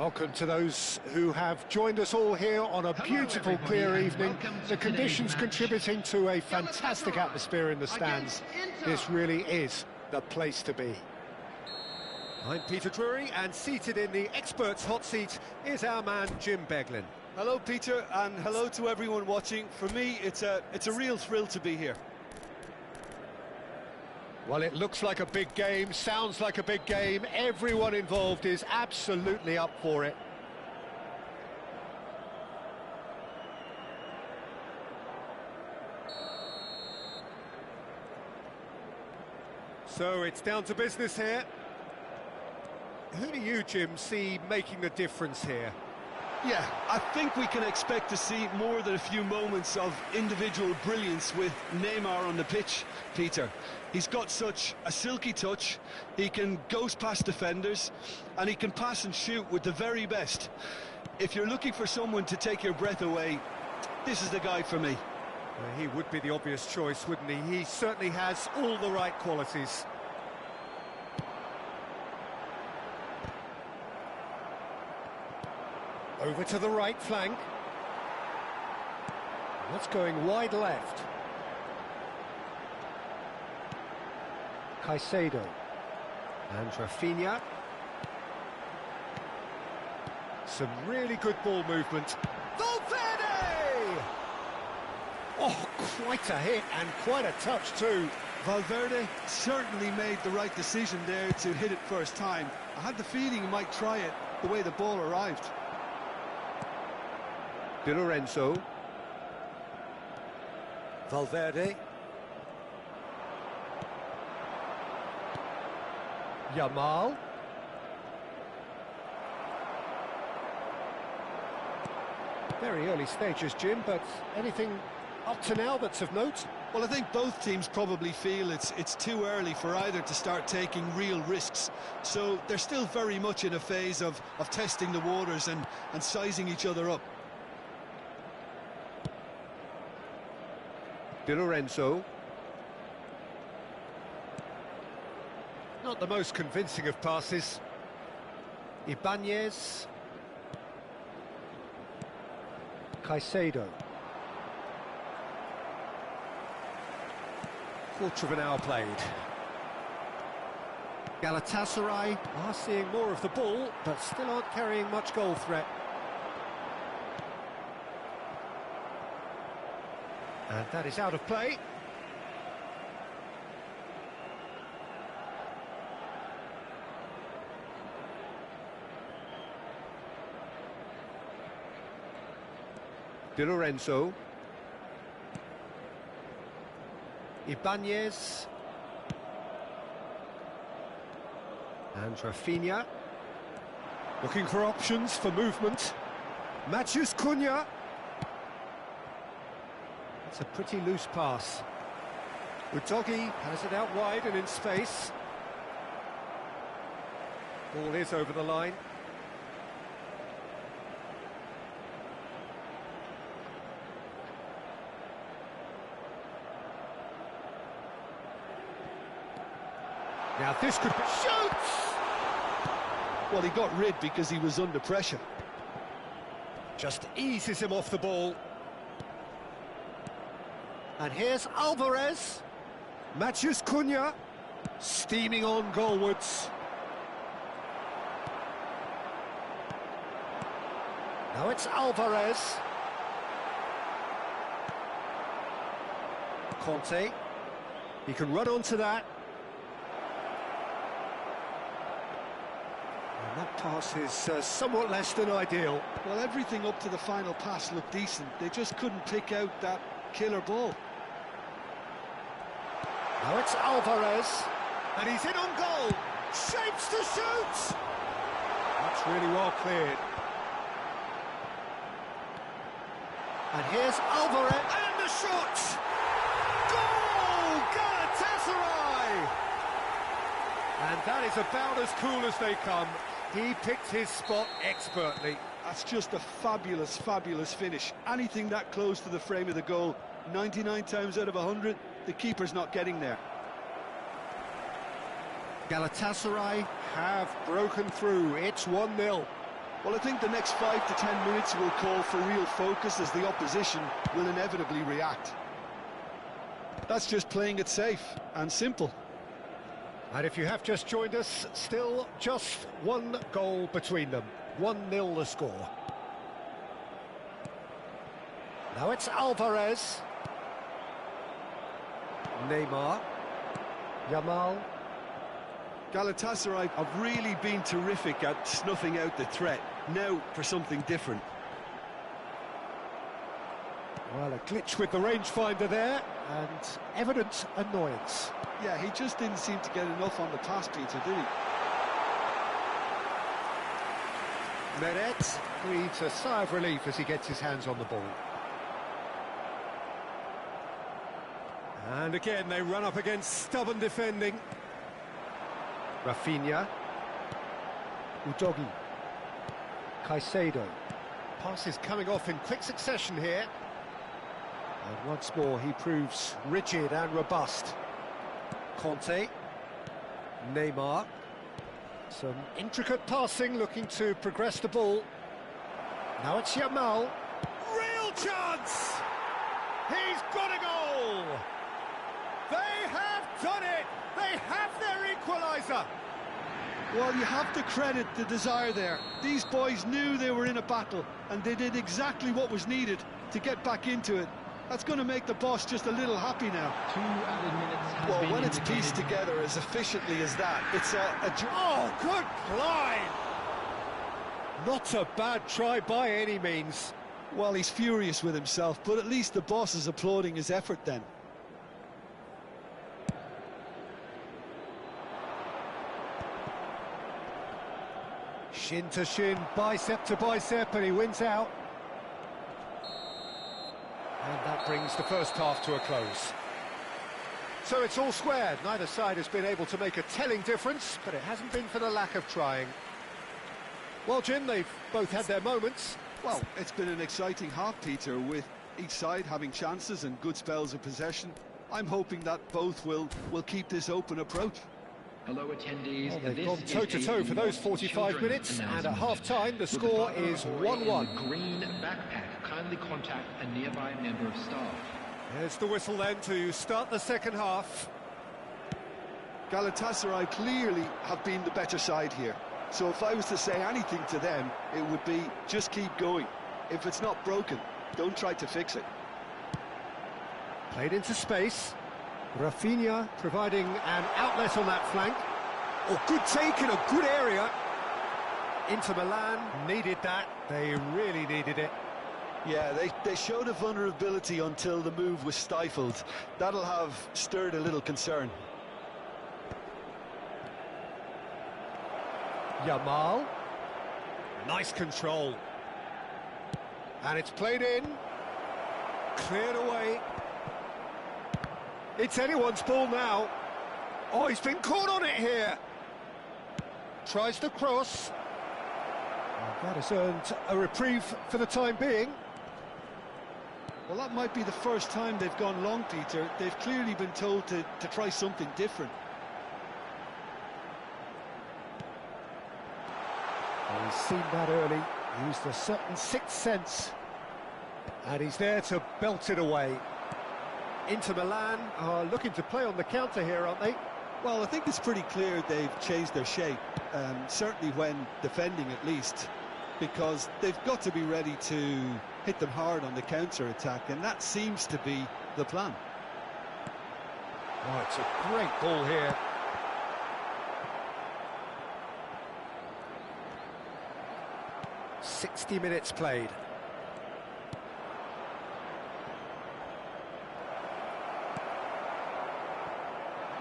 Welcome to those who have joined us all here on a beautiful, clear evening. The conditions contributing to a fantastic atmosphere in the stands. This really is the place to be. I'm Peter Drury, and seated in the experts' hot seat is our man Jim Beglin. Hello, Peter, and hello to everyone watching. For me, it's a real thrill to be here. Well, it looks like a big game, sounds like a big game. Everyone involved is absolutely up for it. So it's down to business here. Who do you, Jim, see making the difference here? Yeah, I think we can expect to see more than a few moments of individual brilliance with Neymar on the pitch, Peter. He's got such a silky touch, he can ghost past defenders, and he can pass and shoot with the very best. If you're looking for someone to take your breath away, this is the guy for me. Well, he would be the obvious choice, wouldn't he? He certainly has all the right qualities. Over to the right flank. That's going wide left. Caicedo. And Rafinha. Some really good ball movement. Valverde! Oh, quite a hit and quite a touch too. Valverde certainly made the right decision there to hit it first time. I had the feeling he might try it the way the ball arrived. Di Lorenzo. Valverde. Yamal. Very early stages, Jim, but anything up to now that's of note? Well, I think both teams probably feel it's too early for either to start taking real risks. So they're still very much in a phase of testing the waters and sizing each other up. Di Lorenzo. Not the most convincing of passes. Ibanez. Caicedo. Quarter of an hour played. Galatasaray are seeing more of the ball, but still aren't carrying much goal threat. And that is out of play. Di Lorenzo. Ibanez. And Rafinha. Looking for options for movement. Matheus Cunha. It's a pretty loose pass. Udogi has it out wide and in space. Ball is over the line. Now this could be... Shoots! Well, he got rid because he was under pressure. Just eases him off the ball. And here's Alvarez. Matheus Cunha. Steaming on goalwards. Now it's Alvarez. Conte. He can run onto that. And that pass is somewhat less than ideal. Well, everything up to the final pass looked decent. They just couldn't pick out that killer ball. Now it's Alvarez, and he's in on goal. Shapes to shoot. That's really well cleared. And here's Alvarez, and the shot. Goal, Galatasaray. And that is about as cool as they come. He picked his spot expertly. That's just a fabulous, fabulous finish. Anything that close to the frame of the goal, 99 times out of 100, the keeper's not getting there. Galatasaray have broken through. It's 1-0. Well, I think the next 5 to 10 minutes will call for real focus as the opposition will inevitably react. That's just playing it safe and simple. And if you have just joined us, still just one goal between them. 1-0 the score. Now it's Alvarez. Neymar. Yamal. Galatasaray have really been terrific at snuffing out the threat. Now for something different. Well, a glitch with the rangefinder there, and evident annoyance. Yeah, he just didn't seem to get enough on the pass, Peter, did he? Meret breathes a sigh of relief as he gets his hands on the ball. And again, they run up against stubborn defending. Rafinha. Udogi. Caicedo. Passes coming off in quick succession here. And once more, he proves rigid and robust. Conte. Neymar. Some intricate passing, looking to progress the ball. Now it's Yamal. Real chance! He's got a goal! They have done it! They have their equaliser! Well, you have to credit the desire there. These boys knew they were in a battle, and they did exactly what was needed to get back into it. That's going to make the boss just a little happy now. 2 added minutes has Well, been when it's indicated. pieced together as efficiently as that, it's Oh, good climb! Not a bad try by any means. Well, he's furious with himself, but at least the boss is applauding his effort then. Shin to shin, bicep to bicep, and he wins out. And that brings the first half to a close. So it's all squared. Neither side has been able to make a telling difference, but it hasn't been for the lack of trying. Well, Jim, they've both had their moments. Well, it's been an exciting half, Peter, with each side having chances and good spells of possession. I'm hoping that both will keep this open approach. Hello, attendees. Well, they've This gone is toe-to-toe a for those 45 children's minutes, and at announcement. half-time, the With score father is or in 1-1. the green backpack, kindly contact a nearby member of staff. There's the whistle then to start the second half. Galatasaray clearly have been the better side here. So if I was to say anything to them, it would be just keep going. If it's not broken, don't try to fix it. Played into space. Rafinha providing an outlet on that flank. Oh, good take in a good area. Inter Milan needed that. They really needed it. Yeah, they showed a vulnerability until the move was stifled. That'll have stirred a little concern. Yamal. Nice control. And it's played in. Cleared away. It's anyone's ball now. Oh, he's been caught on it here. Tries the cross. And that has earned a reprieve for the time being. Well, that might be the first time they've gone long, Peter. They've clearly been told to try something different. Well, he's seen that early, used a certain sixth sense, and he's there to belt it away. Inter Milan are looking to play on the counter here, aren't they? Well, I think it's pretty clear they've changed their shape, certainly when defending at least, because they've got to be ready to hit them hard on the counter-attack, and that seems to be the plan. Oh, it's a great ball here. "60 minutes played.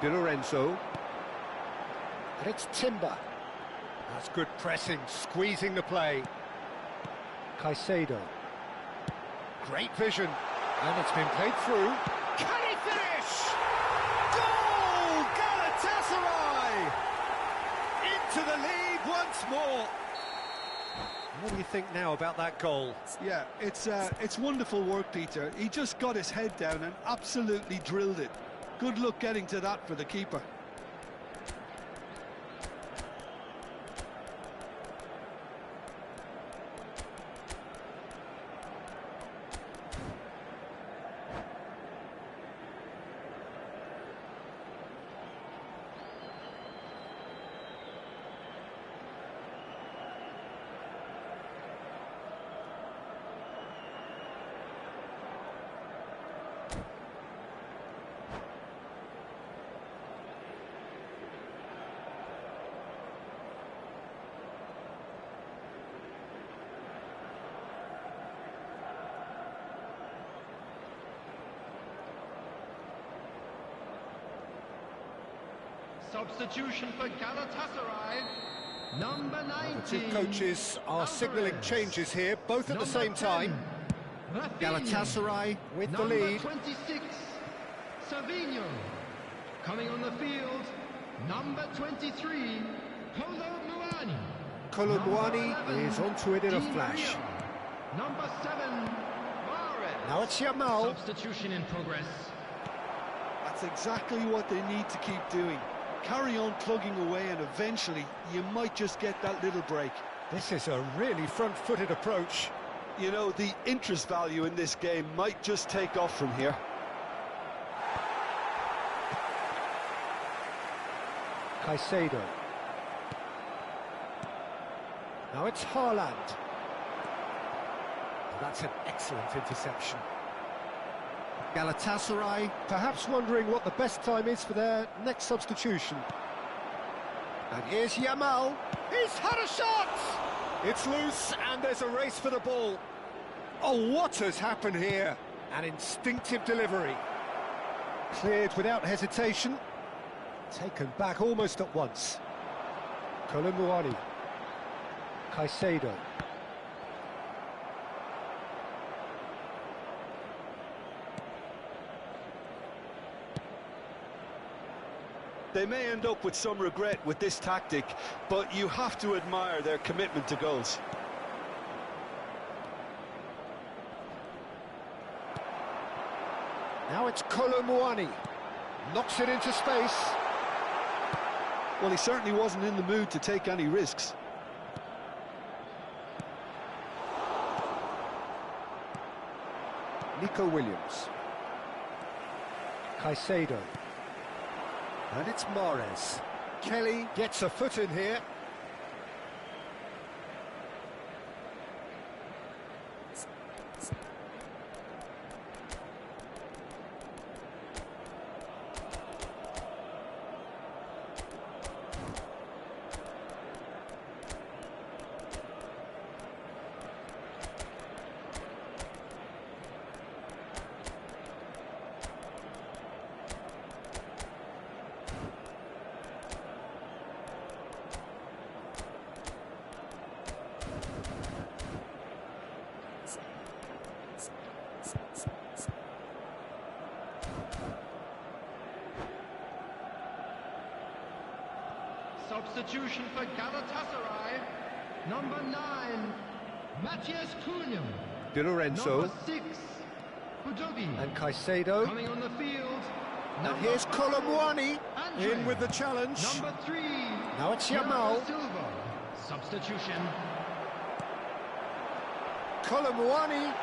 Di Lorenzo. And it's Timber. That's good pressing, squeezing the play. Caicedo. Great vision. And it's been played through. Can he finish? Goal! Galatasaray! Into the lead once more. What do you think now about that goal? Yeah, it's wonderful work, Peter. He just got his head down and absolutely drilled it. Good luck getting to that for the keeper. Substitution for Galatasaray. Number 19. The two coaches are signalling changes here, both at the same time. Galatasaray with the lead. Number 26, Savinho. Coming on the field, number 23, Kolomuani. Kolomuani is onto it in a flash. Number 7, Barra. Now it's Yamal. Substitution in progress. That's exactly what they need to keep doing. Carry on plugging away and eventually you might just get that little break. This is a really front-footed approach. You know, the interest value in this game might just take off from here. Caicedo. Now it's Haaland. That's an excellent interception. Galatasaray perhaps wondering what the best time is for their next substitution. And here's Yamal. He's had a shot! It's loose and there's a race for the ball. Oh, what has happened here? An instinctive delivery. Cleared without hesitation. Taken back almost at once. Kolomuani. Caicedo. They may end up with some regret with this tactic, but you have to admire their commitment to goals. Now it's Kolomuani. Knocks it into space. Well, he certainly wasn't in the mood to take any risks. Nico Williams. Caicedo. And it's Mahrez. Kelly gets a foot in here. Substitution for Galatasaray. Number 9, Matthias Cunha. Di Lorenzo. Number 6, Budogi. And Caicedo. Coming on the field. And here's Kolomuani in with the challenge. Number 3. Now it's Yamal. Silva. Substitution. Kolomuani.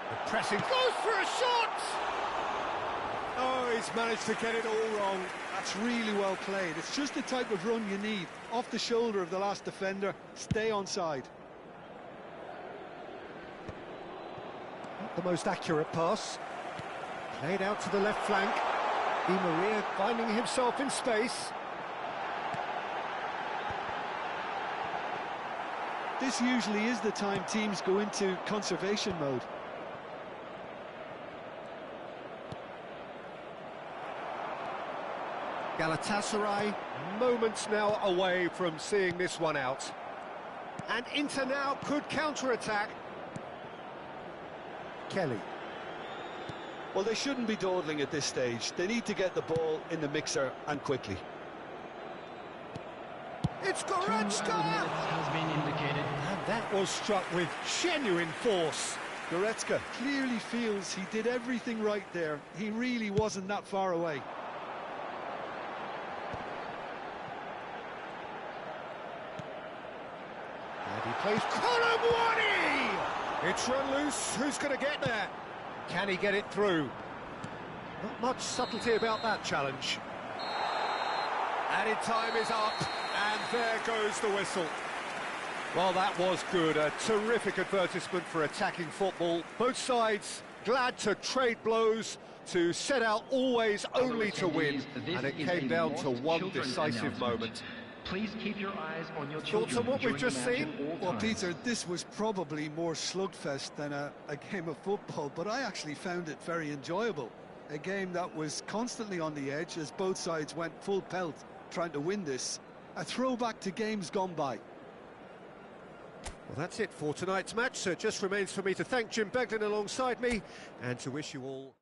The pressing goes for a shot. Oh, he's managed to get it all wrong. That's really well played. It's just the type of run you need. Off the shoulder of the last defender, stay onside. Not the most accurate pass. Played out to the left flank. Di Maria finding himself in space. This usually is the time teams go into conservation mode. Galatasaray, moments now away from seeing this one out. And Inter now could counter-attack. Kelly. Well, they shouldn't be dawdling at this stage. They need to get the ball in the mixer and quickly. It's 2 Goretzka! has been indicated. And that was struck with genuine force. Goretzka clearly feels he did everything right there. He really wasn't that far away. And he plays Kolomuani! It's run loose. Who's going to get there? Can he get it through? Not much subtlety about that challenge. Added time is up, and there goes the whistle. Well, that was good. A terrific advertisement for attacking football. Both sides glad to trade blows, to set out always only to win. And it came down to one decisive moment. Please keep your eyes on your Thoughts children on what we've during just the match seen? at all Well, times. Peter, this was probably more slugfest than a game of football, but I actually found it very enjoyable. A game that was constantly on the edge as both sides went full pelt trying to win this. A throwback to games gone by. Well, that's it for tonight's match, so it just remains for me to thank Jim Beglin alongside me and to wish you all...